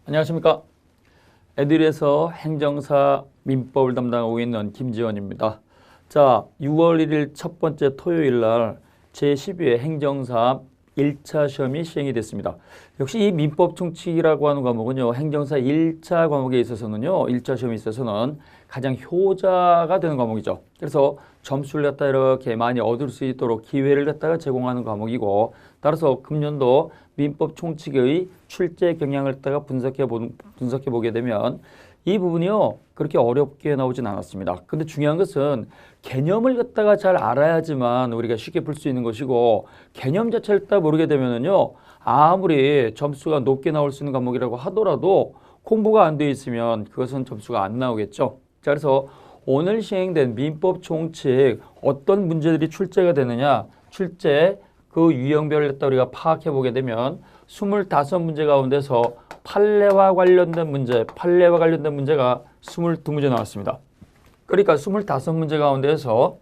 안녕하십니까. 에듀리에서 행정사 민법을 담당하고 있는 김지원입니다. 자, 6월 1일 첫 번째 토요일 날 제12회 행정사 1차 시험이 시행이 됐습니다. 역시 이 민법 총칙이라고 하는 과목은요, 행정사 1차 과목에 있어서는요, 1차 시험에 있어서는 가장 효자가 되는 과목이죠. 그래서 점수를 갖다 이렇게 많이 얻을 수 있도록 기회를 갖다가 제공하는 과목이고, 따라서 금년도 민법 총칙의 출제 경향을 갖다가 분석해 보게 되면 이 부분이요, 그렇게 어렵게 나오진 않았습니다. 근데 중요한 것은 개념을 갖다가 잘 알아야지만 우리가 쉽게 풀 수 있는 것이고, 개념 자체를 딱 모르게 되면은요, 아무리 점수가 높게 나올 수 있는 과목이라고 하더라도 공부가 안 돼 있으면 그것은 점수가 안 나오겠죠. 자, 그래서 오늘 시행된 민법 총칙 어떤 문제들이 출제가 되느냐, 출제 그 유형별을 갖다 우리가 파악해 보게 되면 25문제 가운데서 판례와 관련된 문제가 22문제 나왔습니다. 그러니까 25문제 가운데서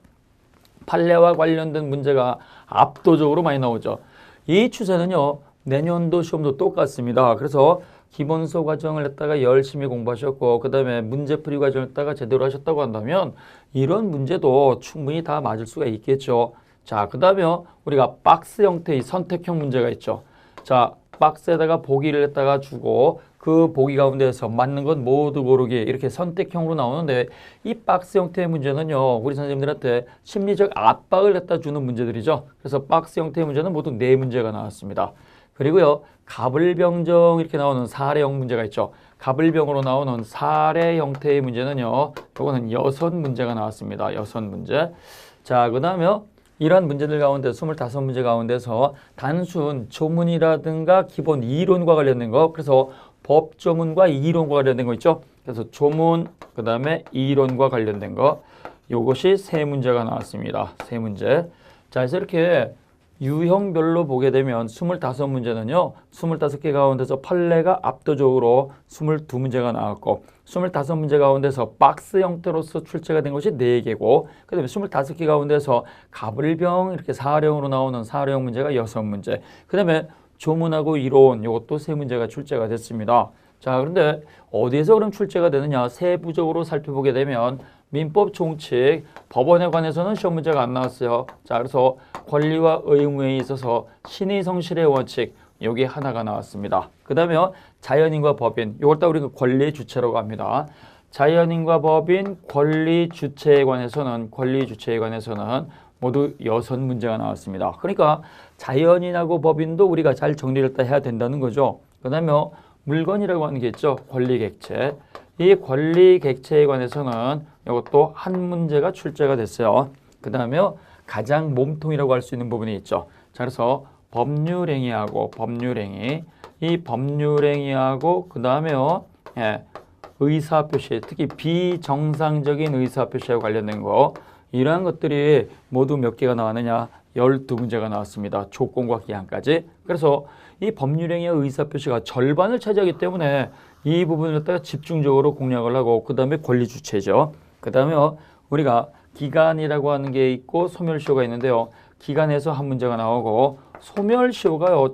판례와 관련된 문제가 압도적으로 많이 나오죠. 이 추세는요, 내년도 시험도 똑같습니다. 그래서 기본서 과정을 갖다가 열심히 공부하셨고, 그 다음에 문제풀이 과정을 갖다가 제대로 하셨다고 한다면 이런 문제도 충분히 다 맞을 수가 있겠죠. 자, 그 다음에 우리가 박스 형태의 선택형 문제가 있죠. 자, 박스에다가 보기를 갖다가 주고 그 보기 가운데에서 맞는 건 모두 고르기, 이렇게 선택형으로 나오는데, 이 박스 형태의 문제는요, 우리 선생님들한테 심리적 압박을 갖다 주는 문제들이죠. 그래서 박스 형태의 문제는 모두 4문제가 나왔습니다. 그리고요, 갑을병정 이렇게 나오는 사례형 문제가 있죠. 갑을병으로 나오는 사례 형태의 문제는요, 이거는 6문제가 나왔습니다. 6문제. 자, 그 다음에 이러한 문제들 가운데 25문제 가운데서 단순 조문이라든가 기본 이론과 관련된 거, 그래서 법조문과 이론과 관련된 거 있죠. 그래서 조문, 그 다음에 이론과 관련된 거, 요것이 3문제가 나왔습니다. 3문제. 자, 그래서 이렇게 유형별로 보게 되면 25문제는요, 25개 가운데서 판례가 압도적으로 22문제가 나왔고, 25문제 가운데서 박스 형태로서 출제가 된 것이 4개고, 그 다음에 25개 가운데서 갑을병 이렇게 사례형으로 나오는 사례형 문제가 6문제, 그 다음에 조문하고 이론 이것도 3문제가 출제가 됐습니다. 자, 그런데 어디에서 그럼 출제가 되느냐, 세부적으로 살펴보게 되면 민법 총칙 법원에 관해서는 시험 문제가 안 나왔어요. 자, 그래서 권리와 의무에 있어서 신의 성실의 원칙, 여기 하나가 나왔습니다. 그 다음에 자연인과 법인, 이걸 다 우리가 권리의 주체라고 합니다. 자연인과 법인, 권리 주체에 관해서는 모두 6문제가 나왔습니다. 그러니까 자연인하고 법인도 우리가 잘 정리를 다 해야 된다는 거죠. 그 다음에 물건이라고 하는 게 있죠. 권리객체. 이 권리객체에 관해서는 이것도 한 문제가 출제가 됐어요. 그 다음에 가장 몸통이라고 할 수 있는 부분이 있죠. 자, 그래서 법률행위하고 이 법률행위하고 그 다음에 의사표시, 특히 비정상적인 의사표시와 관련된 거, 이러한 것들이 모두 몇 개가 나왔느냐, 12문제가 나왔습니다. 조건과 기한까지. 그래서 이 법률행위의 의사표시가 절반을 차지하기 때문에 이 부분을 갖다가 집중적으로 공략을 하고, 그 다음에 권리주체죠. 그 다음에 우리가 기간이라고 하는 게 있고 소멸시효가 있는데요. 기간에서 한 문제가 나오고, 소멸시효가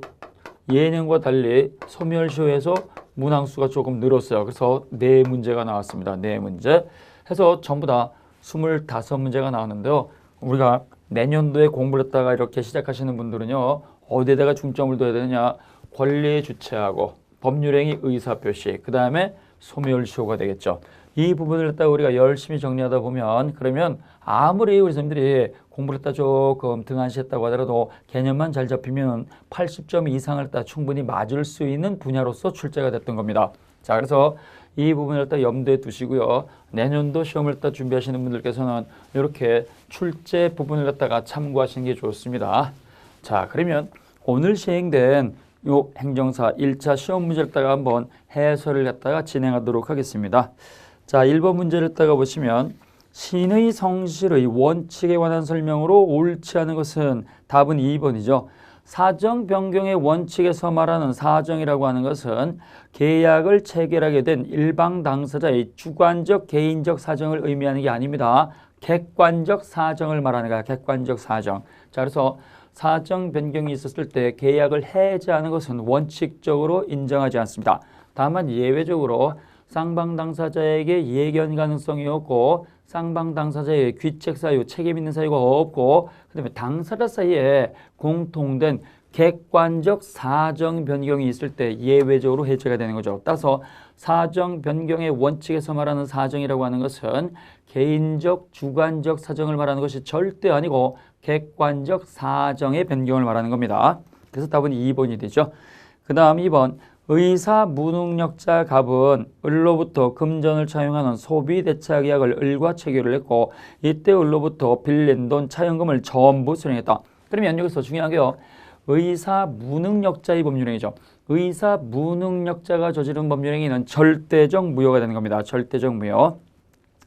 예년과 달리 소멸시효에서 문항수가 조금 늘었어요. 그래서 4문제가 나왔습니다. 4문제 해서 전부 다 25문제가 나왔는데요. 우리가 내년도에 공부를 했다가 이렇게 시작하시는 분들은요, 어디에다가 중점을 둬야 되느냐, 권리 주체하고 법률행위 의사표시, 그 다음에 소멸시효가 되겠죠. 이 부분을 갖다가 우리가 열심히 정리하다 보면, 그러면 아무리 우리 선생님들이 공부를 했다 조금 등한시했다고 하더라도 개념만 잘 잡히면 80점 이상을 갖다 충분히 맞을 수 있는 분야로서 출제가 됐던 겁니다. 자, 그래서 이 부분을 갖다 염두에 두시고요. 내년도 시험을 갖다 준비하시는 분들께서는 이렇게 출제 부분을 갖다가 참고하시는 게 좋습니다. 자, 그러면 오늘 시행된 요 행정사 1차 시험 문제를 갖다가 한번 해설을 갖다가 진행하도록 하겠습니다. 자, 1번 문제를 갖다가 보시면 신의 성실의 원칙에 관한 설명으로 옳지 않은 것은, 답은 2번이죠. 사정 변경의 원칙에서 말하는 사정이라고 하는 것은 계약을 체결하게 된 일방 당사자의 주관적 개인적 사정을 의미하는 게 아닙니다. 객관적 사정을 말하는 거야. 객관적 사정. 자, 그래서 사정 변경이 있었을 때 계약을 해지하는 것은 원칙적으로 인정하지 않습니다. 다만 예외적으로 쌍방 당사자에게 예견 가능성이 없고 쌍방 당사자의 귀책 사유, 책임 있는 사유가 없고 그다음에 당사자 사이에 공통된 객관적 사정 변경이 있을 때 예외적으로 해제가 되는 거죠. 따라서 사정 변경의 원칙에서 말하는 사정이라고 하는 것은 개인적, 주관적 사정을 말하는 것이 절대 아니고 객관적 사정의 변경을 말하는 겁니다. 그래서 답은 2번이 되죠. 그 다음 2번 의사 무능력자 갑은 을로부터 금전을 차용하는 소비대차 계약을 을과 체결을 했고 이때 을로부터 빌린 돈 차용금을 전부 수령했다. 그러면 여기서 중요한 게요. 의사 무능력자의 법률행위죠. 의사 무능력자가 저지른 법률행위는 절대적 무효가 되는 겁니다. 절대적 무효.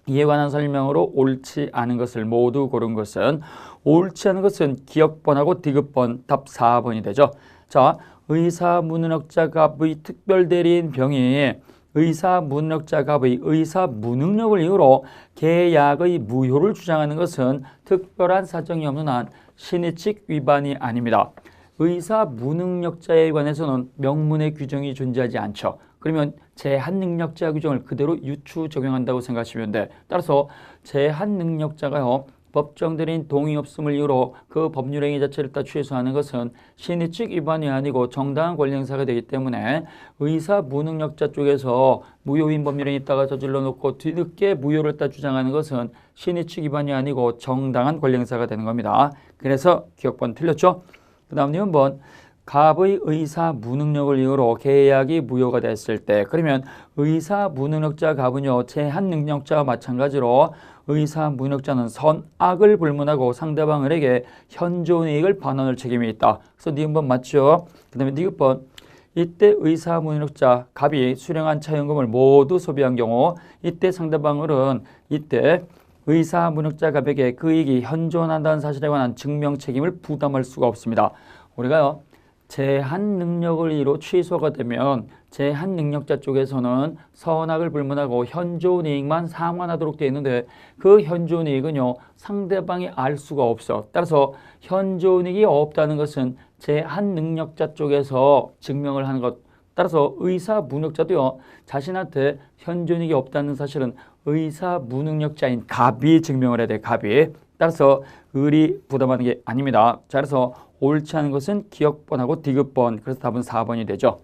이에 관한 설명으로 옳지 않은 것을 모두 고른 것은 옳지 않은 것은 기억번하고 디귿번 답 4번이 되죠. 자, 의사 무능력자 갑의 특별대리인 병이 의사 무능력자 갑의 의사 무능력을 이유로 계약의 무효를 주장하는 것은 특별한 사정이 없는 한 신의칙 위반이 아닙니다. 의사 무능력자에 관해서는 명문의 규정이 존재하지 않죠. 그러면 제한능력자 규정을 그대로 유추 적용한다고 생각하시면 돼. 따라서 제한능력자가요. 법정 대리인 동의 없음을 이유로 그 법률행위 자체를 다 취소하는 것은 신의칙 위반이 아니고 정당한 권리 행사가 되기 때문에 의사 무능력자 쪽에서 무효인 법률행위 있다가 저질러 놓고 뒤늦게 무효를 다 주장하는 것은 신의칙 위반이 아니고 정당한 권리 행사가 되는 겁니다. 그래서 기억번 틀렸죠? 그 다음 2번 갑의 의사 무능력을 이유로 계약이 무효가 됐을 때 그러면 의사 무능력자 갑은요 제한능력자와 마찬가지로 의사 무능력자는 선악을 불문하고 상대방에게 현존이익을 반환할 책임이 있다. 그래서 니은번 맞죠? 그 다음에 니은번 이때 의사 무능력자 갑이 수령한 차용금을 모두 소비한 경우 이때 상대방은 이때 의사 무능력자 갑에게 그 이익이 현존한다는 사실에 관한 증명 책임을 부담할 수가 없습니다. 우리가요 제한 능력을 이유로 취소가 되면 제한 능력자 쪽에서는 선악을 불문하고 현존이익만 상환하도록 되어 있는데 그 현존이익은요 상대방이 알 수가 없어. 따라서 현존이익이 없다는 것은 제한 능력자 쪽에서 증명을 하는 것. 따라서 의사 무능력자도요 자신한테 현존이익이 없다는 사실은 의사 무능력자인 갑이 증명을 해야 돼. 갑이. 따라서 을이 부담하는 게 아닙니다. 자, 그래서 옳지 않은 것은 기억번하고 디귿번. 그래서 답은 4번이 되죠.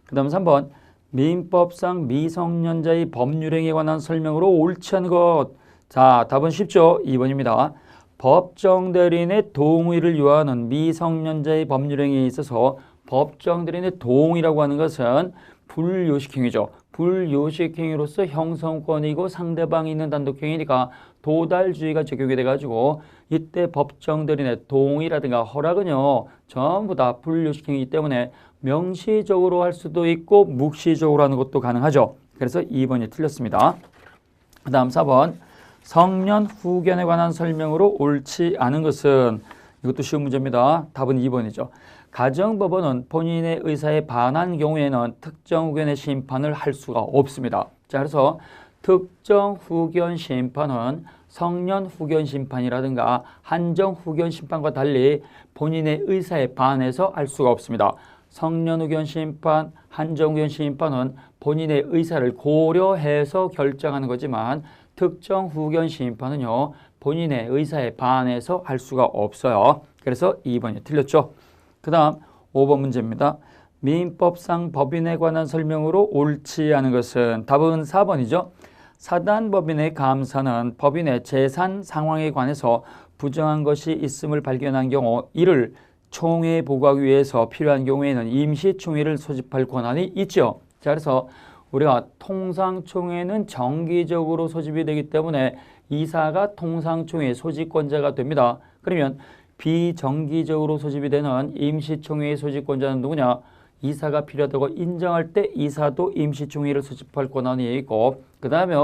그 다음 3번 민법상 미성년자의 법률행위에 관한 설명으로 옳지 않은 것. 자, 답은 쉽죠. 2번입니다. 법정 대리인의 동의를 요하는 미성년자의 법률행위에 있어서 법정 대리인의 동의라고 하는 것은 불요식행위죠. 불요식행위로서 형성권이고 상대방이 있는 단독행위니까 도달주의가 적용이 돼가지고 이때 법정 대리인의 동의라든가 허락은요 전부 다 불요식행위이기 때문에 명시적으로 할 수도 있고 묵시적으로 하는 것도 가능하죠. 그래서 2번이 틀렸습니다. 그 다음 4번 성년 후견에 관한 설명으로 옳지 않은 것은 이것도 쉬운 문제입니다. 답은 2번이죠. 가정법원은 본인의 의사에 반한 경우에는 특정 후견의 심판을 할 수가 없습니다. 자, 그래서 특정 후견 심판은 성년 후견 심판이라든가 한정 후견 심판과 달리 본인의 의사에 반해서 할 수가 없습니다. 성년 후견 심판, 한정 후견 심판은 본인의 의사를 고려해서 결정하는 거지만 특정 후견 심판은요 본인의 의사에 반해서 할 수가 없어요. 그래서 2번이 틀렸죠. 그 다음 5번 문제입니다. 민법상 법인에 관한 설명으로 옳지 않은 것은 답은 4번이죠. 사단법인의 감사는 법인의 재산 상황에 관해서 부정한 것이 있음을 발견한 경우 이를 총회에 보고하기 위해서 필요한 경우에는 임시총회를 소집할 권한이 있죠. 자, 그래서 우리가 통상총회는 정기적으로 소집이 되기 때문에 이사가 통상총회 소집권자가 됩니다. 그러면 비정기적으로 소집이 되는 임시총회의 소집권자는 누구냐? 이사가 필요하다고 인정할 때 이사도 임시총회를 소집할 권한이 있고 그 다음에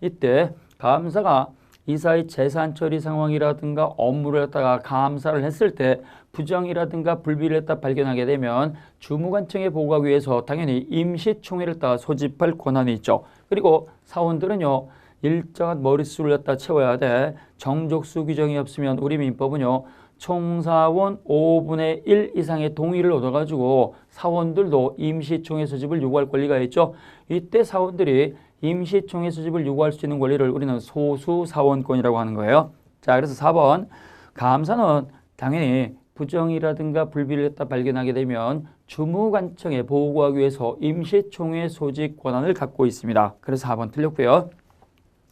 이때 감사가 이사의 재산 처리 상황이라든가 업무를 갖다가 감사를 했을 때 부정이라든가 불비를 했다 발견하게 되면 주무관청에 보고하기 위해서 당연히 임시총회를 갖다가 소집할 권한이 있죠. 그리고 사원들은요. 일정한 머릿수를 갖다 채워야 돼. 정족수 규정이 없으면 우리 민법은요. 총사원 5분의 1 이상의 동의를 얻어가지고 사원들도 임시총회 소집을 요구할 권리가 있죠. 이때 사원들이 임시총회 소집을 요구할 수 있는 권리를 우리는 소수사원권이라고 하는 거예요. 자, 그래서 4번 감사는 당연히 부정이라든가 불비를 했다 발견하게 되면 주무관청에 보고하기 위해서 임시총회 소집 권한을 갖고 있습니다. 그래서 4번 틀렸고요.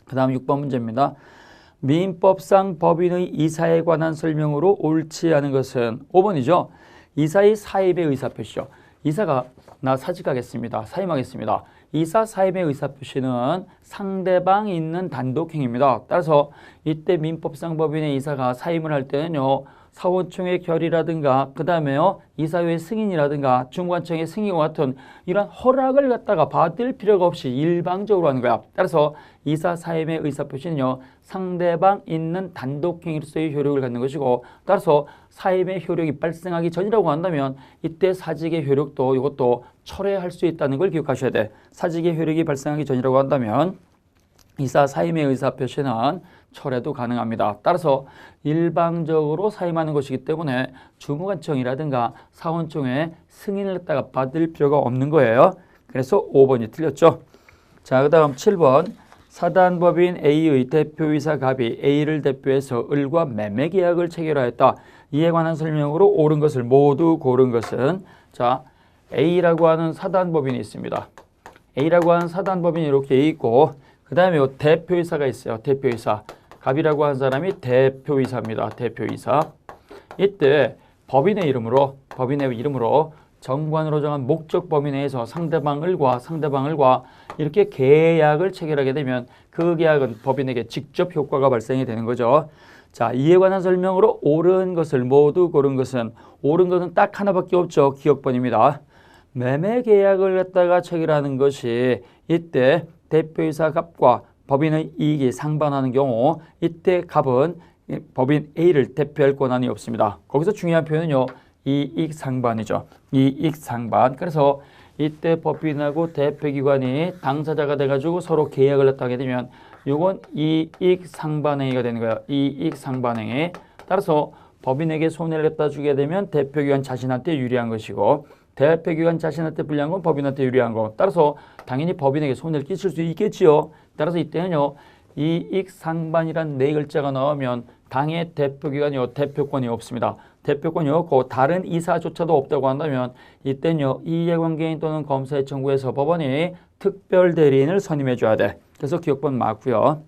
그 다음 6번 문제입니다. 민법상 법인의 이사에 관한 설명으로 옳지 않은 것은 5번이죠. 이사의 사임의 의사표시죠. 이사가 나 사직하겠습니다. 사임하겠습니다. 이사 사임의 의사표시는 상대방이 있는 단독행위입니다. 따라서 이때 민법상 법인의 이사가 사임을 할 때는요. 사원총회 결의라든가 그 다음에요. 이사회 승인이라든가 중관청의 승인과 같은 이런 허락을 갖다가 받을 필요가 없이 일방적으로 하는 거야. 따라서 이사 사임의 의사표시는요. 상대방 있는 단독행위로서의 효력을 갖는 것이고 따라서 사임의 효력이 발생하기 전이라고 한다면 이때 사직의 효력도 이것도 철회할 수 있다는 걸 기억하셔야 돼. 사직의 효력이 발생하기 전이라고 한다면 이사 사임의 의사표시는 철회도 가능합니다. 따라서 일방적으로 사임하는 것이기 때문에 주무관청이라든가 사원총회 승인을 갖다가 받을 필요가 없는 거예요. 그래서 5번이 틀렸죠. 자, 그 다음 7번 사단법인 A의 대표이사 갑이 A를 대표해서 을과 매매계약을 체결하였다. 이에 관한 설명으로 옳은 것을 모두 고른 것은 자 A라고 하는 사단법인이 있습니다. A라고 하는 사단법인이 이렇게 있고 그 다음에 대표이사가 있어요. 대표이사. 갑이라고 하는 사람이 대표이사입니다. 대표이사. 이때 법인의 이름으로 정관으로 정한 목적 범위 내에서 상대방을과 이렇게 계약을 체결하게 되면 그 계약은 법인에게 직접 효과가 발생이 되는 거죠. 자, 이에 관한 설명으로 옳은 것을 모두 고른 것은 옳은 것은 딱 하나밖에 없죠. 기억번입니다. 매매 계약을 갖다가 체결하는 것이 이때 대표이사 갑과 법인의 이익이 상반하는 경우 이때 갑은 법인 A를 대표할 권한이 없습니다. 거기서 중요한 표현은요. 이익 상반이죠. 이익 상반. 그래서 이때 법인하고 대표기관이 당사자가 돼가지고 서로 계약을 갖다 하게 되면 이건 이익 상반행위가 되는 거예요. 이익 상반행위. 따라서 법인에게 손해를 갖다 주게 되면 대표기관 자신한테 유리한 것이고 대표기관 자신한테 불리한 건 법인한테 유리한 거. 따라서 당연히 법인에게 손해를 끼칠 수 있겠지요. 따라서 이때는요. 이익 상반이란 네 글자가 나오면 당의 대표기관이요. 대표권이 없습니다. 대표권이 없고 다른 이사조차도 없다고 한다면 이때는요. 이해관계인 또는 검사의 청구해서 법원이 특별대리인을 선임해 줘야 돼. 그래서 기억번 맞고요.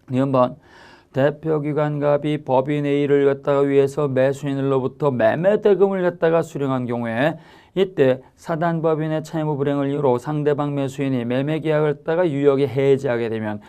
니은번 대표기관 갑이 법인 A를 갖다가 위해서 매수인으로부터 매매대금을 갖다가 수령한 경우에 이때 사단법인의 채무 불행을 이유로 상대방 매수인이 매매계약을 갖다가 유효하게 해지하게 되면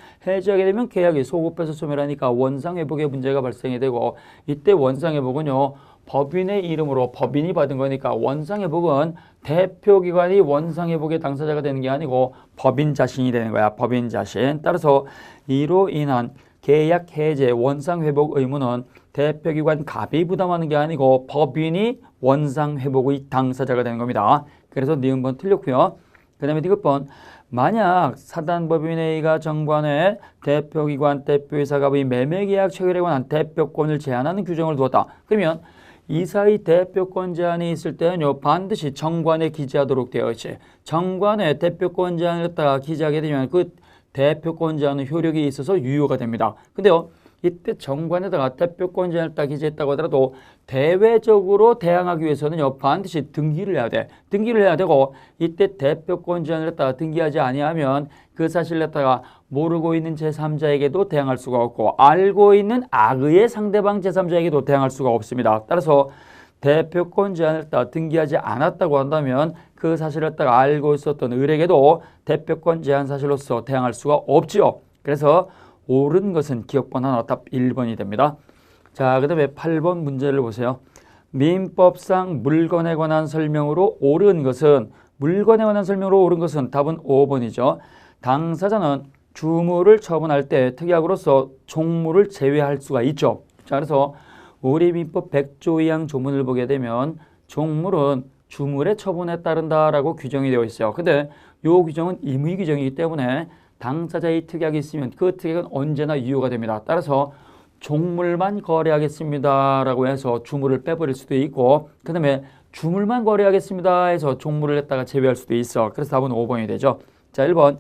계약이 소급해서 소멸하니까 원상회복의 문제가 발생이 되고 이때 원상회복은요. 법인의 이름으로 법인이 받은 거니까 원상회복은 대표기관이 원상회복의 당사자가 되는 게 아니고 법인 자신이 되는 거야. 법인 자신. 따라서 이로 인한 계약 해제 원상회복 의무는 대표기관 갑이 부담하는 게 아니고 법인이 원상회복의 당사자가 되는 겁니다. 그래서 니은번 틀렸고요. 그 다음에 디귿번 만약 사단법인 A가 정관에 대표기관 대표이사 갑의 매매계약 체결에 관한 대표권을 제한하는 규정을 두었다. 그러면 이사의 대표권 제한이 있을 때는요. 반드시 정관에 기재하도록 되어 있지. 정관에 대표권 제한을 갖다가 기재하게 되면 그 대표권 제한의 효력이 있어서 유효가 됩니다. 근데요. 이때 정관에다가 대표권 제한을 딱 기재했다고 하더라도 대외적으로 대항하기 위해서는요. 반드시 등기를 해야 돼. 등기를 해야 되고 이때 대표권 제한을 갖다가 등기하지 아니하면 그 사실을 갖다가 모르고 있는 제3자에게도 대항할 수가 없고 알고 있는 악의의 상대방 제3자에게도 대항할 수가 없습니다. 따라서 대표권 제한을 갖다가 등기하지 않았다고 한다면 그 사실을 갖다가 알고 있었던 을에게도 대표권 제한 사실로서 대항할 수가 없지요. 그래서 옳은 것은 기억번 하나 답 1번이 됩니다. 자, 그 다음에 8번 문제를 보세요. 민법상 물건에 관한 설명으로 옳은 것은 답은 5번이죠. 당사자는 주물을 처분할 때 특약으로서 종물을 제외할 수가 있죠. 자, 그래서 우리 민법 100조 2항 조문을 보게 되면 종물은 주물의 처분에 따른다라고 규정이 되어 있어요. 근데 이 규정은 임의 규정이기 때문에 당사자의 특약이 있으면 그 특약은 언제나 유효가 됩니다. 따라서 종물만 거래하겠습니다 라고 해서 주물을 빼버릴 수도 있고, 그 다음에 주물만 거래하겠습니다 해서 종물을 했다가 제외할 수도 있어. 그래서 답은 5번이 되죠. 자, 1번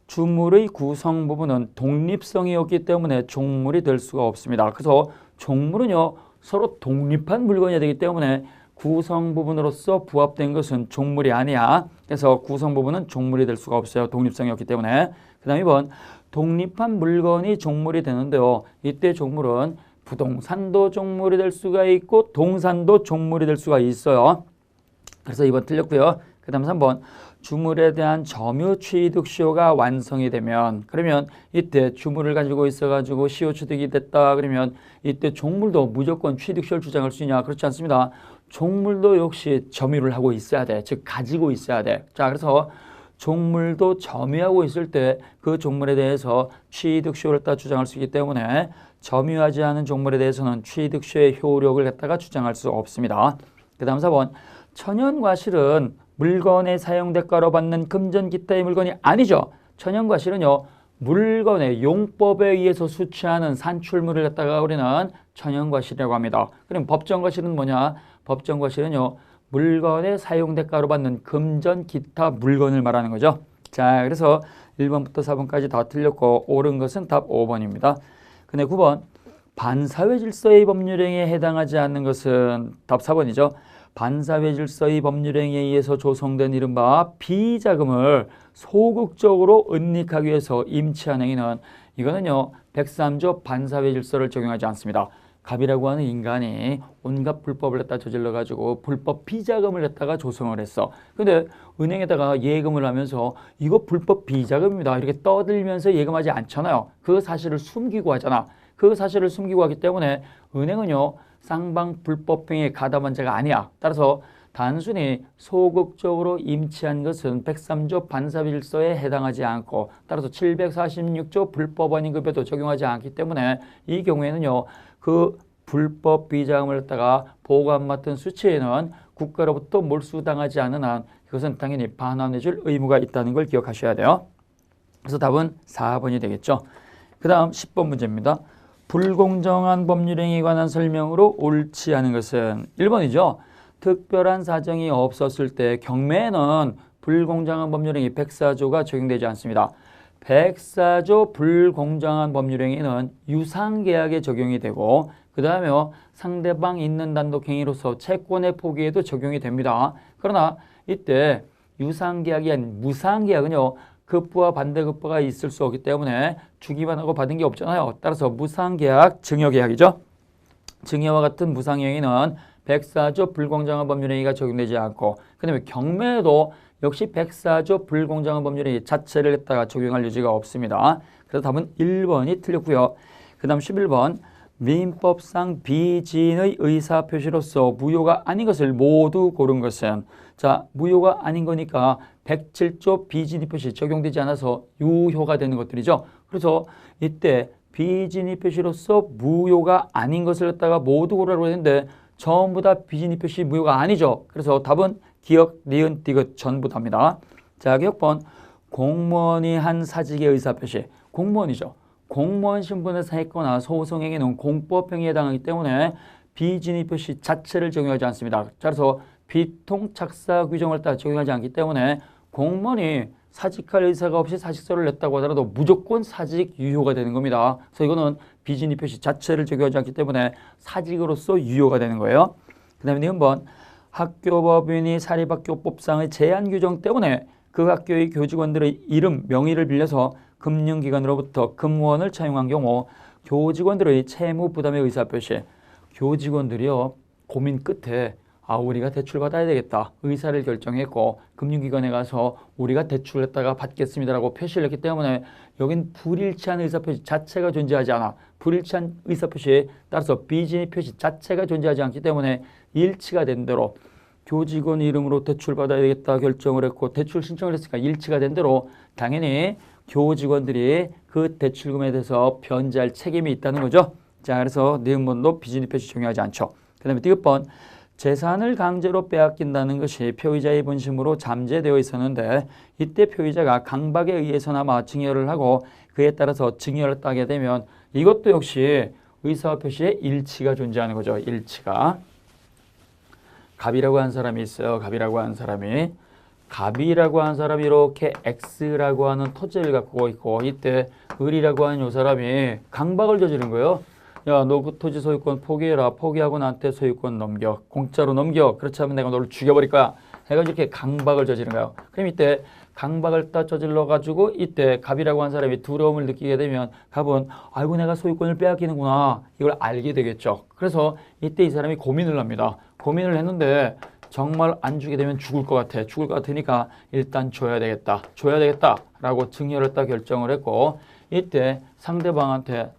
주물의 구성 부분은 독립성이 없기 때문에 종물이 될 수가 없습니다. 그래서 종물은요 서로 독립한 물건이 되기 때문에 구성 부분으로서 부합된 것은 종물이 아니야. 그래서 구성 부분은 종물이 될 수가 없어요. 독립성이 없기 때문에. 그 다음 2번 독립한 물건이 종물이 되는데요. 이때 종물은 부동산도 종물이 될 수가 있고 동산도 종물이 될 수가 있어요. 그래서 2번 틀렸고요. 그 다음 3번 주물에 대한 점유 취득시효가 완성이 되면, 그러면 이때 주물을 가지고 있어가지고 시효 취득이 됐다 그러면 이때 종물도 무조건 취득시효를 주장할 수 있냐? 그렇지 않습니다. 종물도 역시 점유를 하고 있어야 돼. 즉 가지고 있어야 돼. 자, 그래서 종물도 점유하고 있을 때 그 종물에 대해서 취득시효를 갖다 주장할 수 있기 때문에 점유하지 않은 종물에 대해서는 취득시효의 효력을 갖다가 주장할 수 없습니다. 그 다음 4번 천연과실은 물건의 사용대가로 받는 금전 기타의 물건이 아니죠. 천연과실은요 물건의 용법에 의해서 수취하는 산출물을 갖다가 우리는 천연과실이라고 합니다. 그럼 법정과실은 뭐냐? 법정과실은요 물건의 사용대가로 받는 금전 기타 물건을 말하는 거죠. 자, 그래서 1번부터 4번까지 다 틀렸고 옳은 것은 답 5번입니다. 근데 9번 반사회 질서의 법률행위에 해당하지 않는 것은 답 4번이죠. 반사회 질서의 법률행위에 의해서 조성된 이른바 비자금을 소극적으로 은닉하기 위해서 임치한 행위는, 이거는요 103조 반사회 질서를 적용하지 않습니다. 갑이라고 하는 인간이 온갖 불법을 갖다 저질러 가지고 불법 비자금을 갖다가 조성을 했어. 근데 은행에다가 예금을 하면서 이거 불법 비자금입니다 이렇게 떠들면서 예금하지 않잖아요. 그 사실을 숨기고 하잖아. 그 사실을 숨기고 하기 때문에 은행은요 쌍방 불법행위에 가담한 자가 아니야. 따라서 단순히 소극적으로 임치한 것은 103조 반사회 질서에 해당하지 않고, 따라서 746조 불법원인급에도 적용하지 않기 때문에 이 경우에는요 그 불법 비자금을 갖다가 보관 맡은 수취에는 국가로부터 몰수당하지 않은 한 그것은 당연히 반환해줄 의무가 있다는 걸 기억하셔야 돼요. 그래서 답은 4번이 되겠죠. 그 다음 10번 문제입니다. 불공정한 법률행위에 관한 설명으로 옳지 않은 것은 1번이죠. 특별한 사정이 없었을 때 경매에는 불공정한 법률행위 104조가 적용되지 않습니다. 104조 불공정한 법률행위는 유상계약에 적용이 되고, 그 다음에 상대방 있는 단독행위로서 채권의 포기에도 적용이 됩니다. 그러나 이때 유상계약이 아닌 무상계약은요 급부와 반대급부가 있을 수 없기 때문에 주기만 하고 받은 게 없잖아요. 따라서 무상계약, 증여계약이죠. 증여와 같은 무상행위는 104조 불공정한 법률행위가 적용되지 않고, 그 다음에 경매에도 역시 104조 불공정한 법률행위 자체를 갖다가 적용할 여지가 없습니다. 그래서 답은 1번이 틀렸고요. 그 다음 11번 민법상 비지인의 의사표시로서 무효가 아닌 것을 모두 고른 것은, 자 무효가 아닌 거니까 107조 비진의 표시 적용되지 않아서 유효가 되는 것들이죠. 그래서 이때 비진의 표시로서 무효가 아닌 것을 갖다가 모두 고르라고 했는데 전부 다 비진의 표시 무효가 아니죠. 그래서 답은 기역, 니은, 디귿 전부 답니다. 자, 기억번 공무원이 한 사직의 의사표시, 공무원이죠. 공무원 신분에서 했거나 소송행위는 공법행위에 해당하기 때문에 비진의 표시 자체를 적용하지 않습니다. 그래서 비통착사 규정을 따라 적용하지 않기 때문에 공무원이 사직할 의사가 없이 사직서를 냈다고 하더라도 무조건 사직 유효가 되는 겁니다. 그래서 이거는 비진의 표시 자체를 적용하지 않기 때문에 사직으로서 유효가 되는 거예요. 그 다음에 한번 학교법인이 사립학교법상의 제한 규정 때문에 그 학교의 교직원들의 이름, 명의를 빌려서 금융기관으로부터 금원을 차용한 경우 교직원들의 채무 부담의 의사표시, 교직원들이요 고민 끝에 우리가 대출 받아야 되겠다 의사를 결정했고 금융기관에 가서 우리가 대출을 했다가 받겠습니다라고 표시를 했기 때문에 여긴 불일치한 의사표시 자체가 존재하지 않아. 불일치한 의사표시에 따라서 비진의 표시 자체가 존재하지 않기 때문에 일치가 된 대로 교직원 이름으로 대출 받아야 되겠다 결정을 했고 대출 신청을 했으니까 일치가 된 대로 당연히 교직원들이 그 대출금에 대해서 변제할 책임이 있다는 거죠. 자, 그래서 니은번도 비진의 표시 적용하지 않죠. 그 다음에 디귿번 재산을 강제로 빼앗긴다는 것이 표의자의 본심으로 잠재되어 있었는데 이때 표의자가 강박에 의해서나마 증여를 하고 그에 따라서 증여를 따게 되면 이것도 역시 의사 표시에 일치가 존재하는 거죠. 일치가. 갑이라고 한 사람이 있어요. 갑이라고 한 사람이. 갑이라고 한 사람이 이렇게 X라고 하는 토지를 갖고 있고 이때 을이라고 하는 요 사람이 강박을 저지른 거예요. 야, 너 그 토지 소유권 포기해라. 포기하고 나한테 소유권 넘겨. 공짜로 넘겨. 그렇지 않으면 내가 너를 죽여버릴 거야. 해가지고 이렇게 강박을 저지른 거예요. 그럼 이때 강박을 딱 저질러 가지고 이때 갑이라고 한 사람이 두려움을 느끼게 되면 갑은 아이고 내가 소유권을 빼앗기는구나 이걸 알게 되겠죠. 그래서 이때 이 사람이 고민을 합니다. 고민을 했는데 정말 안 주게 되면 죽을 것 같아. 죽을 것 같으니까 일단 줘야 되겠다. 줘야 되겠다 라고 증여를 딱 결정을 했고 이때 상대방한테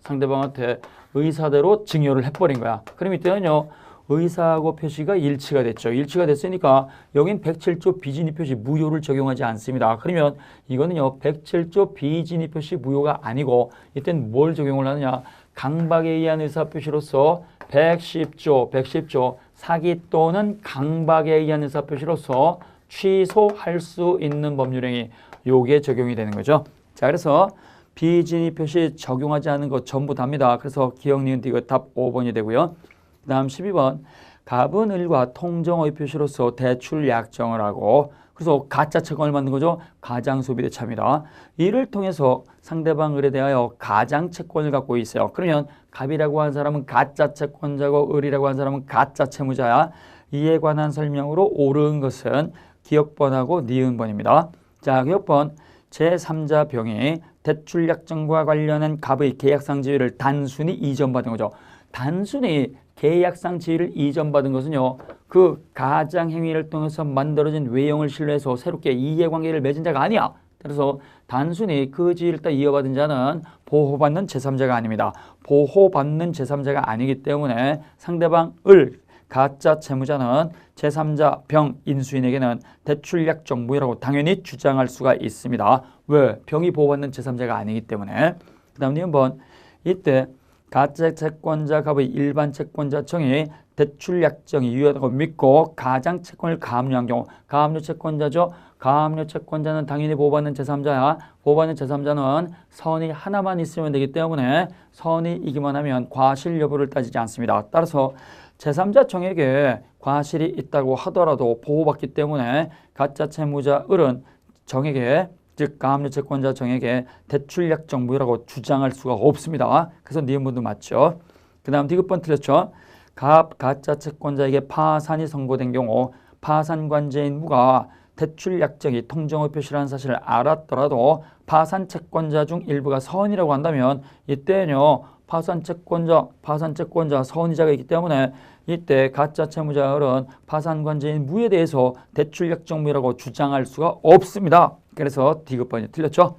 의사대로 증여를 해버린 거야. 그럼 이때는요. 의사하고 표시가 일치가 됐죠. 일치가 됐으니까 여긴 107조 비진입 표시 무효를 적용하지 않습니다. 그러면 이거는요. 107조 비진입 표시 무효가 아니고 이때는 뭘 적용을 하느냐. 강박에 의한 의사 표시로서 110조 사기 또는 강박에 의한 의사 표시로서 취소할 수 있는 법률행위 요게 적용이 되는 거죠. 자, 그래서 비진입 표시 적용하지 않은 것 전부 답니다. 그래서 기억, 니은, 디귿 답 5번이 되고요. 그 다음 12번 갑은 을과 통정의 표시로서 대출 약정을 하고 그래서 가짜 채권을 만든 거죠. 가장 소비대차입니다. 이를 통해서 상대방 을에 대하여 가장 채권을 갖고 있어요. 그러면 갑이라고 하는 사람은 가짜 채권자고 을이라고 하는 사람은 가짜 채무자야. 이에 관한 설명으로 옳은 것은 기억번하고 니은번입니다. 자, 기억번 제3자 병이 대출 약정과 관련한 갑의 계약상 지위를 단순히 이전받은 거죠. 단순히 계약상 지위를 이전받은 것은요. 그 가장 행위를 통해서 만들어진 외형을 신뢰해서 새롭게 이해관계를 맺은 자가 아니야. 그래서 단순히 그 지위를 딱 이어받은 자는 보호받는 제3자가 아닙니다. 보호받는 제3자가 아니기 때문에 상대방 을 가짜 채무자는 제3자 병 인수인에게는 대출 약정 무효라고 당연히 주장할 수가 있습니다. 왜? 병이 보호받는 제3자가 아니기 때문에. 그 다음 니은번 이때 가짜 채권자 갑의 일반 채권자청이 대출 약정이 유효하다고 믿고 가장 채권을 가압류한 경우 가압류 채권자죠. 가압류 채권자는 당연히 보호받는 제3자야. 보호받는 제3자는 선이 하나만 있으면 되기 때문에 선이 이기만 하면 과실 여부를 따지지 않습니다. 따라서 제3자청에게 과실이 있다고 하더라도 보호받기 때문에 가짜 채무자 을은 정에게 즉 가압류 채권자 정에게 대출 약정 무효라고 주장할 수가 없습니다. 그래서 니은번도 맞죠. 그 다음 디귿번 틀렸죠. 갑 가짜 채권자에게 파산이 선고된 경우 파산 관제인 무가 대출 약정이 통정의 표시라는 사실을 알았더라도 파산 채권자 중 일부가 선이라고 한다면 이때는요. 파산 채권자 선의자가 있기 때문에 이때 가짜 채무자 을은 파산 관제인 무에 대해서 대출 약정 무효라고 주장할 수가 없습니다. 그래서 디귿번이 틀렸죠.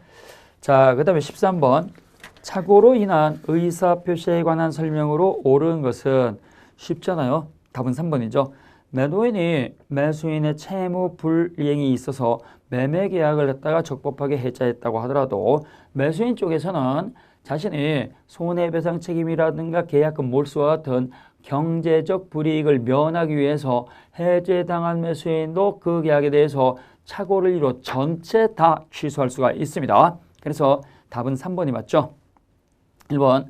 자, 그 다음에 13번 착오로 인한 의사표시에 관한 설명으로 옳은 것은 쉽잖아요. 답은 3번이죠. 매도인이 매수인의 채무 불이행이 있어서 매매 계약을 했다가 적법하게 해지했다고 하더라도 매수인 쪽에서는 자신이 손해배상 책임이라든가 계약금 몰수와 같은 경제적 불이익을 면하기 위해서 해제당한 매수인도 그 계약에 대해서 착오를 이뤄 전체 다 취소할 수가 있습니다. 그래서 답은 3번이 맞죠. 1번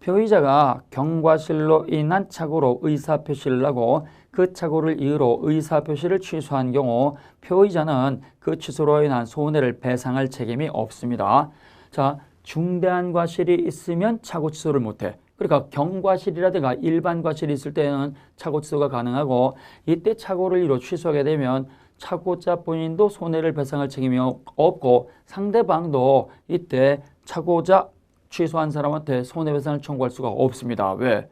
표의자가 경과실로 인한 착오로 의사표시를 하고 그 착오를 이유로 의사표시를 취소한 경우 표의자는 그 취소로 인한 손해를 배상할 책임이 없습니다. 자, 중대한 과실이 있으면 착오 취소를 못해. 그러니까 경과실이라든가 일반 과실이 있을 때는 착오 취소가 가능하고 이때 착오를 이뤄 취소하게 되면 착오자 본인도 손해를 배상할 책임이 없고 상대방도 이때 착오자 취소한 사람한테 손해배상을 청구할 수가 없습니다. 왜?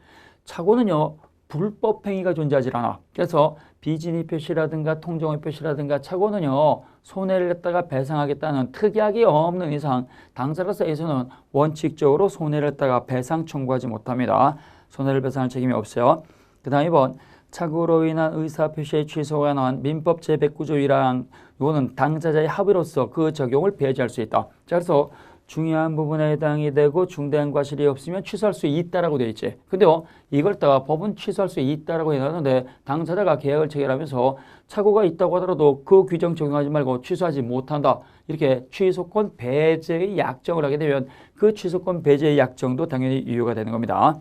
착오는요. 불법 행위가 존재하지 않아. 그래서 비진입 표시라든가 통정의 표시라든가 착오는요. 손해를 냈다가 배상하겠다는 특약이 없는 이상 당사자에서는 원칙적으로 손해를 냈다가 배상 청구하지 못합니다. 손해를 배상할 책임이 없어요. 그 다음 2번 착오로 인한 의사표시의 취소가 관한 민법 제109조 1항 이거는 당사자의 합의로서 그 적용을 배제할 수 있다. 자, 그래서 중요한 부분에 해당이 되고 중대한 과실이 없으면 취소할 수 있다라고 되어 있지. 근데요, 이걸 따가 법은 취소할 수 있다라고 해놨는데 당사자가 계약을 체결하면서 착오가 있다고 하더라도 그 규정 적용하지 말고 취소하지 못한다. 이렇게 취소권 배제의 약정을 하게 되면 그 취소권 배제의 약정도 당연히 유효가 되는 겁니다.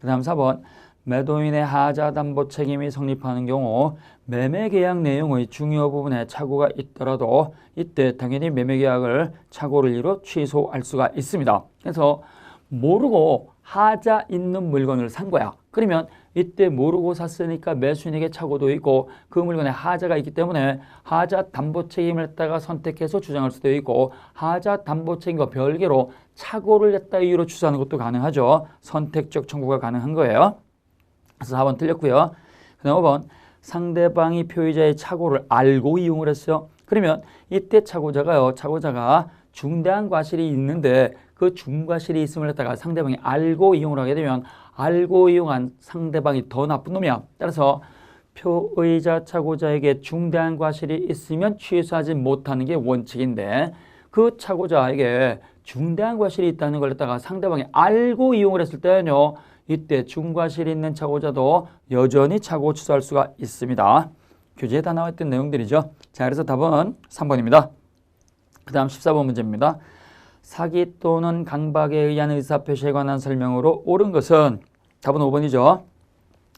그 다음 4번 매도인의 하자 담보 책임이 성립하는 경우 매매 계약 내용의 중요 부분에 착오가 있더라도 이때 당연히 매매 계약을 착오를 이루 취소할 수가 있습니다. 그래서 모르고 하자 있는 물건을 산 거야. 그러면 이때 모르고 샀으니까 매수인에게 착오도 있고 그 물건에 하자가 있기 때문에 하자 담보 책임을 했다가 선택해서 주장할 수도 있고 하자 담보 책임과 별개로 착오를 했다 이유로 취소하는 것도 가능하죠. 선택적 청구가 가능한 거예요. 그래서 4번 틀렸고요. 그 다음 5번 상대방이 표의자의 착오를 알고 이용을 했어요. 그러면 이때 착오자가 중대한 과실이 있는데 그 중과실이 있음을 갖다가 상대방이 알고 이용을 하게 되면 알고 이용한 상대방이 더 나쁜 놈이야. 따라서 표의자 착오자에게 중대한 과실이 있으면 취소하지 못하는 게 원칙인데 그 착오자에게 중대한 과실이 있다는 걸 갖다가 상대방이 알고 이용을 했을 때는요. 이때 중과실이 있는 착오자도 여전히 착오 취소할 수가 있습니다. 교재에 다 나와 있던 내용들이죠. 자, 그래서 답은 3번입니다. 그 다음 14번 문제입니다. 사기 또는 강박에 의한 의사표시에 관한 설명으로 옳은 것은 답은 5번이죠.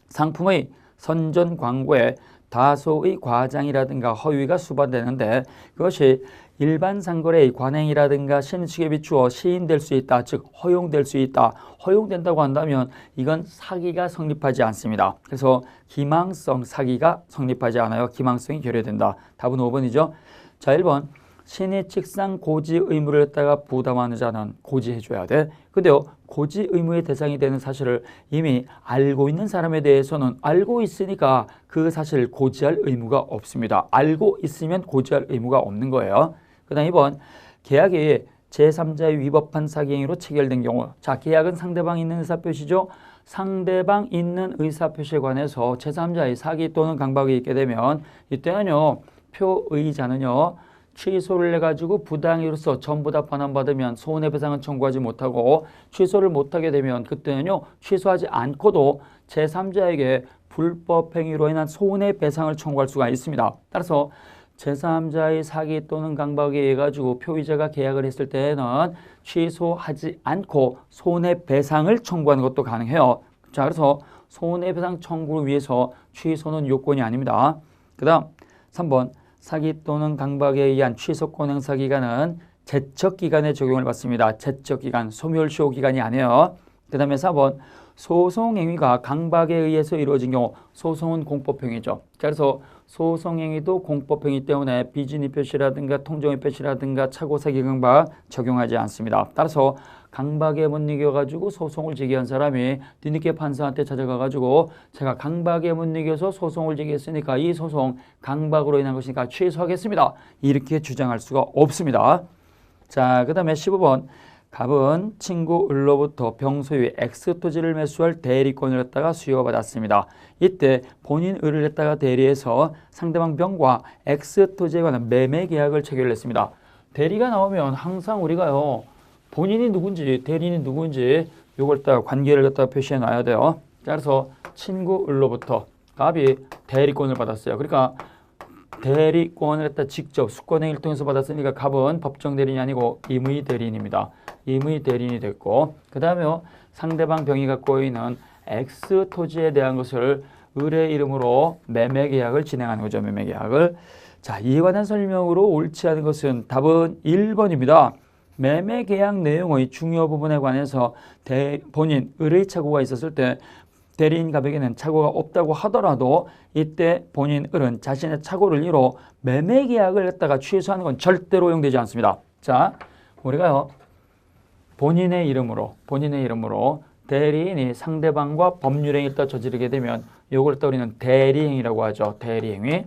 상품의 선전 광고에 다소의 과장이라든가 허위가 수반되는데 그것이 일반 상거래의 관행이라든가 신축에 비추어 시인될 수 있다. 즉 허용될 수 있다. 허용된다고 한다면 이건 사기가 성립하지 않습니다. 그래서 기망성 사기가 성립하지 않아요. 기망성이 결여된다. 답은 5번이죠. 자, 1번 신의 직상 고지 의무를 갖다가 부담하는 자는 고지해줘야 돼. 근데요, 고지 의무의 대상이 되는 사실을 이미 알고 있는 사람에 대해서는 알고 있으니까 그 사실을 고지할 의무가 없습니다. 알고 있으면 고지할 의무가 없는 거예요. 그 다음 2번 계약이 제3자의 위법한 사기 행위로 체결된 경우 자, 계약은 상대방 있는 의사표시죠. 상대방 있는 의사표시에 관해서 제3자의 사기 또는 강박이 있게 되면 이때는요, 표의자는요 취소를 해가지고 부당이로서 전부 다 반환받으면 손해배상은 청구하지 못하고 취소를 못하게 되면 그때는요 취소하지 않고도 제3자에게 불법행위로 인한 손해배상을 청구할 수가 있습니다. 따라서 제3자의 사기 또는 강박에 의해 가지고 표의자가 계약을 했을 때에는 취소하지 않고 손해배상을 청구하는 것도 가능해요. 자, 그래서 손해배상 청구를 위해서 취소는 요건이 아닙니다. 그 다음 3번 사기 또는 강박에 의한 취소권 행사 기간은 제척기간에 적용을 받습니다. 제척기간, 소멸시효기간이 아니에요. 그 다음에 4번 소송행위가 강박에 의해서 이루어진 경우 소송은 공법행위죠. 그래서 소송행위도 공법행위 때문에 비진의 표시라든가 통정의 표시라든가 착오 사기 강박 적용하지 않습니다. 따라서 강박에 못 이겨가지고 소송을 제기한 사람이 뒤늦게 판사한테 찾아가가지고 제가 강박에 못 이겨서 소송을 제기했으니까 이 소송 강박으로 인한 것이니까 취소하겠습니다. 이렇게 주장할 수가 없습니다. 자, 그 다음에 15번 갑은 친구 을로부터 병소유의 X토지를 매수할 대리권을 갖다가 수여받았습니다. 이때 본인 을을 갖다가 대리해서 상대방 병과 X토지에 관한 매매 계약을 체결했습니다. 대리가 나오면 항상 우리가요 본인이 누군지 대리인이 누군지 요걸 갖다가 관계를 갖다가 표시해 놔야 돼요. 그래서 친구 을로부터 갑이 대리권을 받았어요. 그러니까 대리권을 갖다 직접 수권행위를 통해서 받았으니까 갑은 법정 대리인이 아니고 임의 대리인입니다. 임의 대리인이 됐고 그 다음에 상대방 병이 갖고 있는 X 토지에 대한 것을 을의 이름으로 매매 계약을 진행하는 거죠. 매매 계약을. 자, 이에 관한 설명으로 옳지 않은 것은 답은 1번입니다. 매매 계약 내용의 중요 부분에 관해서 본인 을의 착오가 있었을 때 대리인 갑에게는 착오가 없다고 하더라도 이때 본인 을은 자신의 착오를 이뤄 매매 계약을 갖다가 취소하는 건 절대로 허용되지 않습니다. 자, 우리가요 본인의 이름으로 대리인이 상대방과 법률행위를 저지르게 되면 이걸 우리는 대리행위라고 하죠. 대리행위.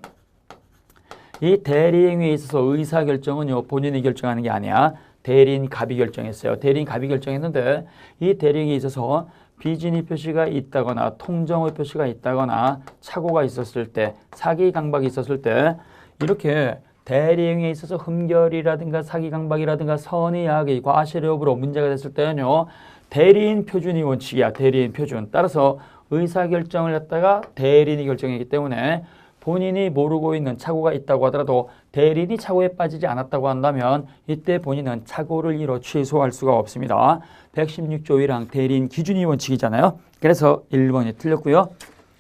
이 대리행위에 있어서 의사결정은요 본인이 결정하는 게 아니야. 대리인 갑이 결정했어요. 대리인 갑이 결정했는데 이 대리행위에 있어서 비진의 표시가 있다거나 통정의 표시가 있다거나 착오가 있었을 때 사기 강박이 있었을 때 이렇게 대리행위에 있어서 흠결이라든가 사기 강박이라든가 선의 악의 과실 여부로 문제가 됐을 때는요 대리인 표준이 원칙이야. 대리인 표준. 따라서 의사결정을 갖다가 대리인이 결정했기 때문에 본인이 모르고 있는 착오가 있다고 하더라도 대리인이 착오에 빠지지 않았다고 한다면 이때 본인은 착오를 이뤄 취소할 수가 없습니다. 116조 1항 대리인 기준이 원칙이잖아요. 그래서 1번이 틀렸고요.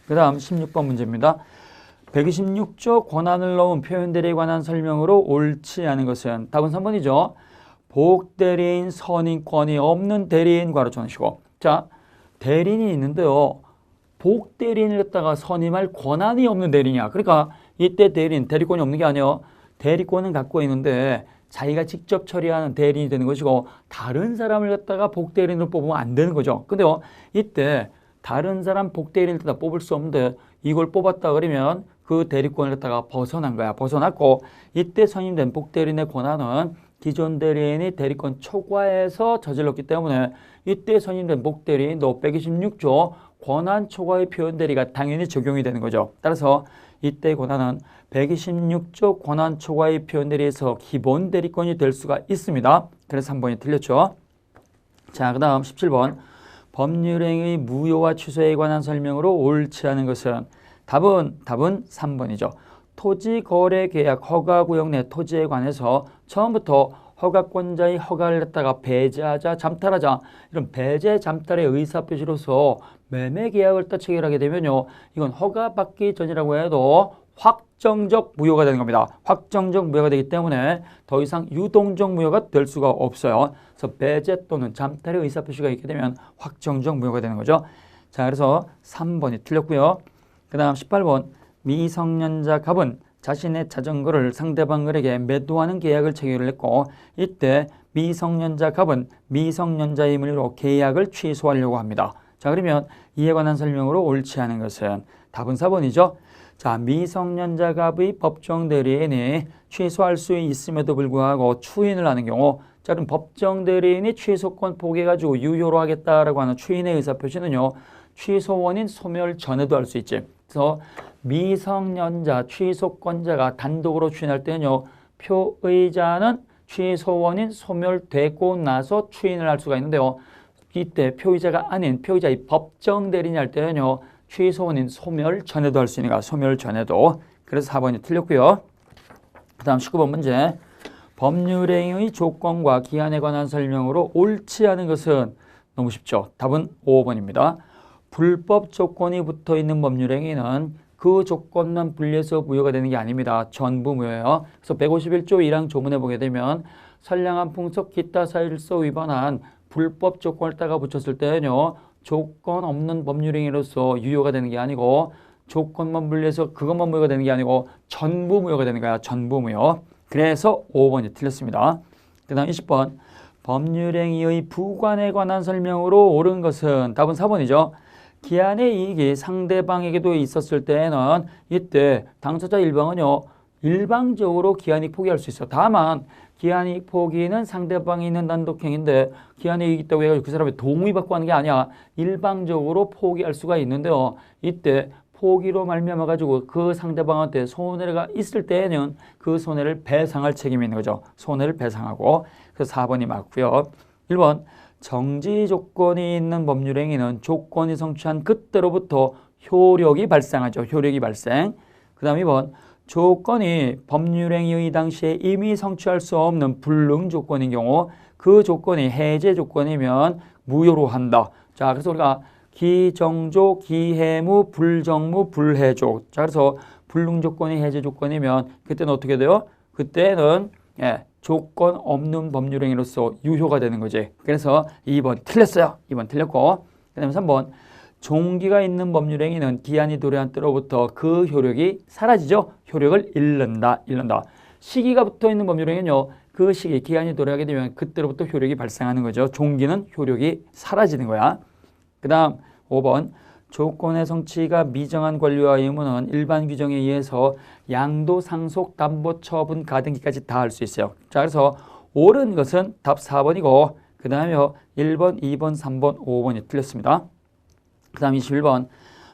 그 다음 16번 문제입니다. 126조 권한을 넣은 표현대리에 관한 설명으로 옳지 않은 것은 답은 3번이죠. 복대리인 선임권이 없는 대리인 괄호쳐놓으시고 자 대리인이 있는데요. 복대리인을 갖다가 선임할 권한이 없는 대리인이야. 그러니까 이때 대리인 대리권이 없는 게 아니에요. 대리권은 갖고 있는데 자기가 직접 처리하는 대리인이 되는 것이고 다른 사람을 갖다가 복대리인으로 뽑으면 안 되는 거죠. 근데요. 이때 다른 사람 복대리인을 갖다 뽑을 수 없는데 이걸 뽑았다 그러면 그 대리권을 갖다가 벗어난 거야. 벗어났고 이때 선임된 복대리인의 권한은 기존 대리인이 대리권 초과해서 저질렀기 때문에 이때 선임된 복대리인도 126조 권한 초과의 표현 대리가 당연히 적용이 되는 거죠. 따라서 이때 권한은 126조 권한 초과의 표현 대리에서 기본 대리권이 될 수가 있습니다. 그래서 3번이 틀렸죠. 자, 그 다음 17번. 법률행위 무효와 취소에 관한 설명으로 옳지 않은 것은 답은 3번이죠. 토지거래계약 허가구역 내 토지에 관해서 처음부터 허가권자의 허가를 갖다가 배제하자, 잠탈하자 이런 배제, 잠탈의 의사표시로서 매매계약을 또 체결하게 되면요. 이건 허가받기 전이라고 해도 확정적 무효가 되는 겁니다. 확정적 무효가 되기 때문에 더 이상 유동적 무효가 될 수가 없어요. 그래서 배제 또는 잠탈의 의사표시가 있게 되면 확정적 무효가 되는 거죠. 자, 그래서 3번이 틀렸고요. 그 다음 18번. 미성년자 갑은 자신의 자전거를 상대방에게 매도하는 계약을 체결을 했고 이때 미성년자 갑은 미성년자의 임의로 계약을 취소하려고 합니다. 자, 그러면 이에 관한 설명으로 옳지 않은 것은 답은 4번이죠. 자, 미성년자 갑의 법정 대리인이 취소할 수 있음에도 불구하고 추인을 하는 경우 자, 그럼 법정 대리인이 취소권 포기해가지고 유효로 하겠다라고 하는 추인의 의사표시는요. 취소 원인 소멸 전에도 할 수 있지. 그래서 미성년자 취소권자가 단독으로 추인할 때는요. 표의자는 취소 원인 소멸되고 나서 추인을 할 수가 있는데요. 이때 표의자가 아닌 표의자의 법정 대리인이 할 때는요. 취소 원인 소멸 전에도 할 수 있으니까 소멸 전에도. 그래서 4번이 틀렸고요. 그 다음 19번 문제. 법률행위의 조건과 기한에 관한 설명으로 옳지 않은 것은 너무 쉽죠. 답은 5번입니다. 불법 조건이 붙어있는 법률행위는 그 조건만 분리해서 무효가 되는 게 아닙니다. 전부 무효예요. 그래서 151조 1항 조문에 보게 되면 선량한 풍속 기타 사실서 위반한 불법 조건을 따가 붙였을 때는요. 조건 없는 법률행위로서 유효가 되는 게 아니고 조건만 분리해서 그것만 무효가 되는 게 아니고 전부 무효가 되는 거야. 전부 무효. 그래서 5번이 틀렸습니다. 그 다음 20번. 법률행위의 부관에 관한 설명으로 옳은 것은 답은 4번이죠. 기한의 이익이 상대방에게도 있었을 때는 이때 당사자 일방은요. 일방적으로 기한이익 포기할 수 있어. 다만 기한이익 포기는 상대방이 있는 단독행위인데 기한이익이 있다고 해가지고 그 사람의 동의받고 하는 게 아니야. 일방적으로 포기할 수가 있는데요. 이때 포기로 말미암아 가지고 그 상대방한테 손해가 있을 때에는 그 손해를 배상할 책임이 있는 거죠. 손해를 배상하고. 그래서 4번이 맞고요. 1번. 정지 조건이 있는 법률행위는 조건이 성취한 그때로부터 효력이 발생하죠. 효력이 발생. 그 다음 2번. 조건이 법률행위의 당시에 이미 성취할 수 없는 불능 조건인 경우 그 조건이 해제 조건이면 무효로 한다. 자, 그래서 우리가 기정조, 기해무, 불정무, 불해조. 자, 그래서 불능 조건이 해제 조건이면 그때는 어떻게 돼요? 그때는 조건 없는 법률행위로서 유효가 되는 거지. 그래서 2번 틀렸어요. 2번 틀렸고. 그 다음에 3번. 종기가 있는 법률행위는 기한이 도래한 때로부터 그 효력이 사라지죠. 효력을 잃는다. 시기가 붙어 있는 법률행위는요. 그 시기, 기한이 도래하게 되면 그때로부터 효력이 발생하는 거죠. 종기는 효력이 사라지는 거야. 그 다음 5번. 조건의 성취가 미정한 권리와 의무는 일반 규정에 의해서 양도, 상속, 담보, 처분, 가등기까지 다 할 수 있어요. 자, 그래서 옳은 것은 답 4번이고 그 다음에 1번, 2번, 3번, 5번이 틀렸습니다. 그 다음 21번.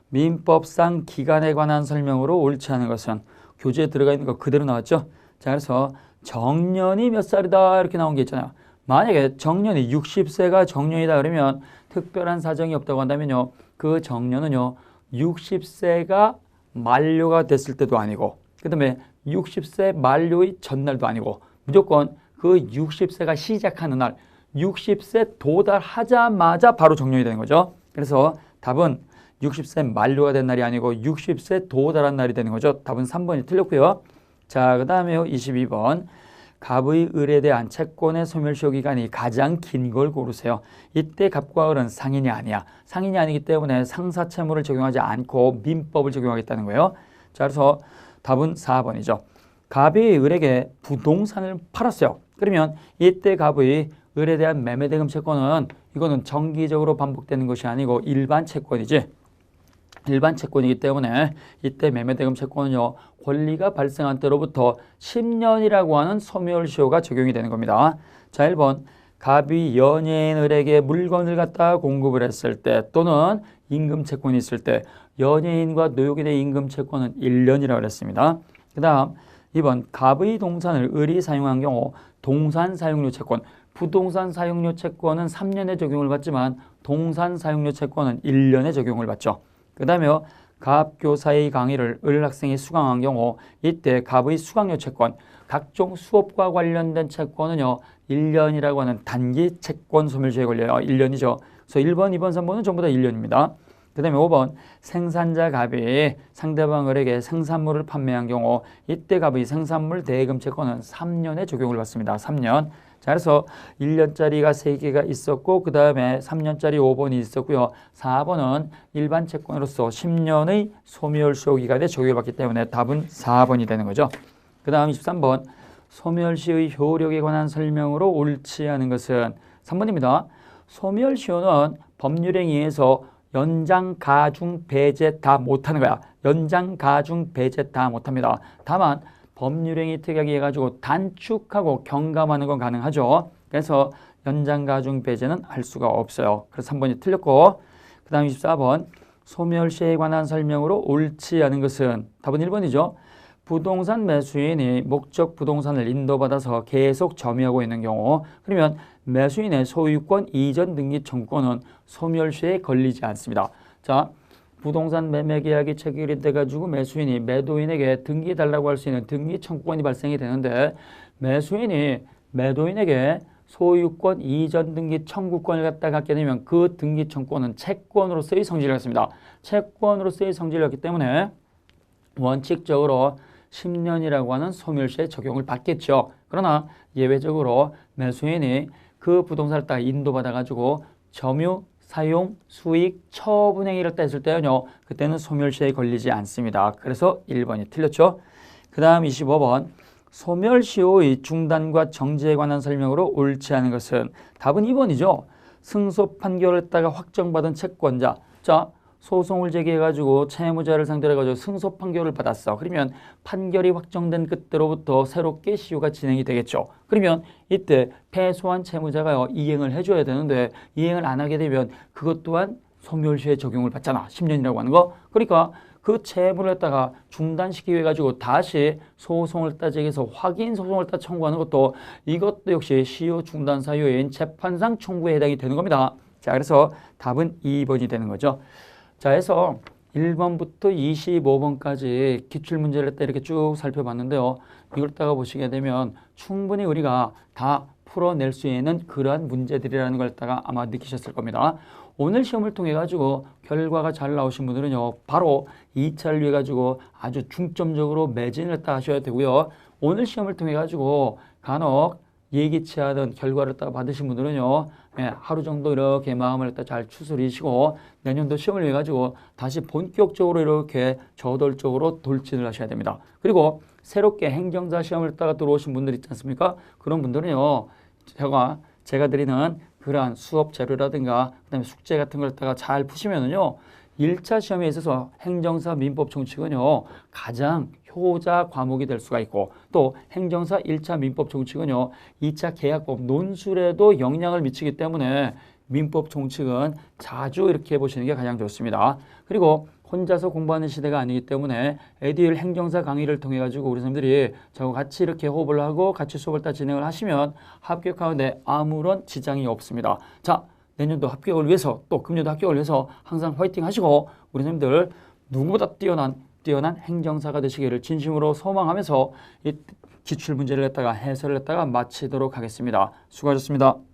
민법상 기간에 관한 설명으로 옳지 않은 것은 교재에 들어가 있는 거 그대로 나왔죠. 자, 그래서 정년이 몇 살이다 이렇게 나온 게 있잖아요. 만약에 정년이 60세가 정년이다 그러면 특별한 사정이 없다고 한다면요. 그 정년은요. 60세가 만료가 됐을 때도 아니고 그 다음에 60세 만료의 전날도 아니고 무조건 그 60세가 시작하는 날 60세 도달하자마자 바로 정년이 되는 거죠. 그래서 답은 60세 만료가 된 날이 아니고 60세 도달한 날이 되는 거죠. 답은 3번이 틀렸고요. 자, 그 다음에요. 22번. 갑의 을에 대한 채권의 소멸시효 기간이 가장 긴 걸 고르세요. 이때 갑과 을은 상인이 아니야. 상인이 아니기 때문에 상사채무를 적용하지 않고 민법을 적용하겠다는 거예요. 자, 그래서 답은 4번이죠. 갑이 을에게 부동산을 팔았어요. 그러면 이때 갑의 을에 대한 매매대금 채권은 이거는 정기적으로 반복되는 것이 아니고 일반 채권이지. 일반 채권이기 때문에 이때 매매대금 채권은요. 권리가 발생한 때로부터 10년이라고 하는 소멸시효가 적용이 되는 겁니다. 자, 1번. 갑이 연예인 을에게 물건을 갖다 공급을 했을 때 또는 임금 채권이 있을 때 연예인과 노역에 대한 임금 채권은 1년이라고 했습니다. 그 다음 2번. 갑의 동산을 을이 사용한 경우 동산 사용료 채권 부동산 사용료 채권은 3년의 적용을 받지만 동산 사용료 채권은 1년의 적용을 받죠. 그 다음에 갑 교사의 강의를 을 학생이 수강한 경우 이때 갑의 수강료 채권 각종 수업과 관련된 채권은요 1년이라고 하는 단기 채권 소멸시효에 걸려요. 1년이죠. 그래서 1번, 2번, 3번은 전부 다 1년입니다. 그 다음에 5번 생산자 갑이 상대방 을에게 생산물을 판매한 경우 이때 갑의 생산물 대금 채권은 3년의 적용을 받습니다. 3년. 자, 그래서 1년짜리가 3개가 있었고 그 다음에 3년짜리 5번이 있었고요. 4번은 일반 채권으로서 10년의 소멸시효 기간에 적용을 받기 때문에 답은 4번이 되는 거죠. 그 다음 23번 소멸시의 효력에 관한 설명으로 옳지 않은 것은 3번입니다. 소멸시효는 법률에 의해서 연장, 가중, 배제 다 못하는 거야. 연장, 가중, 배제 다 못합니다. 다만 법률행위 특약에 해가지고 단축하고 경감하는 건 가능하죠. 그래서 연장, 가중, 배제는 할 수가 없어요. 그래서 3번이 틀렸고 그 다음 24번 소멸시에 관한 설명으로 옳지 않은 것은 답은 1번이죠. 부동산 매수인이 목적 부동산을 인도받아서 계속 점유하고 있는 경우 그러면 매수인의 소유권 이전 등기 청구권은 소멸시에 걸리지 않습니다. 자, 부동산 매매 계약이 체결이 돼가지고 매수인이 매도인에게 등기 달라고 할 수 있는 등기 청구권이 발생이 되는데 매수인이 매도인에게 소유권 이전 등기 청구권을 갖다 갖게 되면 그 등기 청구권은 채권으로서의 성질을 갖습니다. 채권으로서의 성질을 갖기 때문에 원칙적으로 10년이라고 하는 소멸시에 적용을 받겠죠. 그러나 예외적으로 매수인이 그 부동산을 딱 인도받아가지고 점유, 사용, 수익, 처분행위를 했을 때는요. 그때는 소멸시에 걸리지 않습니다. 그래서 1번이 틀렸죠. 그 다음 25번 소멸시효의 중단과 정지에 관한 설명으로 옳지 않은 것은 답은 2번이죠. 승소 판결을 했다가 확정받은 채권자 자 소송을 제기해가지고 채무자를 상대로 해가지고 승소 판결을 받았어. 그러면 판결이 확정된 그때로부터 새롭게 시효가 진행이 되겠죠. 그러면 이때 패소한 채무자가 이행을 해줘야 되는데 이행을 안 하게 되면 그것 또한 소멸시효에 적용을 받잖아. 10년이라고 하는 거. 그러니까 그 채무를 갖다가 중단시키기 위해 가지고 다시 소송을 따지기해서 확인 소송을 따 청구하는 것도 이것도 역시 시효 중단 사유인 재판상 청구에 해당이 되는 겁니다. 자, 그래서 답은 2번이 되는 거죠. 자, 해서 1번부터 25번까지 기출문제를 이렇게 쭉 살펴봤는데요. 이걸 따가 보시게 되면 충분히 우리가 다 풀어낼 수 있는 그러한 문제들이라는 걸 따가 아마 느끼셨을 겁니다. 오늘 시험을 통해 가지고 결과가 잘 나오신 분들은요. 바로 2차를 위해 가지고 아주 중점적으로 매진을 따 하셔야 되고요. 오늘 시험을 통해 가지고 간혹 예기치 않은 결과를 따 받으신 분들은요. 하루 정도 이렇게 마음을 잘 추스리시고 내년도 시험을 위해 가지고 다시 본격적으로 이렇게 저돌적으로 돌진을 하셔야 됩니다. 그리고 새롭게 행정사 시험을 따가 들어오신 분들 있지 않습니까? 그런 분들은요. 제가 드리는 그러한 수업 자료라든가 그다음에 숙제 같은 걸 따가 잘 푸시면은요. 1차 시험에 있어서 행정사 민법 총칙은요. 가장 효자 과목이 될 수가 있고 또 행정사 1차 민법 총칙은요. 2차 계약법 논술에도 영향을 미치기 때문에 민법 총칙은 자주 이렇게 해보시는 게 가장 좋습니다. 그리고 혼자서 공부하는 시대가 아니기 때문에 에듀윌 행정사 강의를 통해 가지고 우리 선생님들이 저와 같이 이렇게 호흡을 하고 같이 수업을 다 진행을 하시면 합격하는데 아무런 지장이 없습니다. 자, 내년도 합격을 위해서 또 금년도 합격을 위해서 항상 화이팅 하시고 우리 선생님들 누구보다 뛰어난 뛰어난 행정사가 되시기를 진심으로 소망하면서 이 기출 문제를 갖다가 해설을 갖다가 마치도록 하겠습니다. 수고하셨습니다.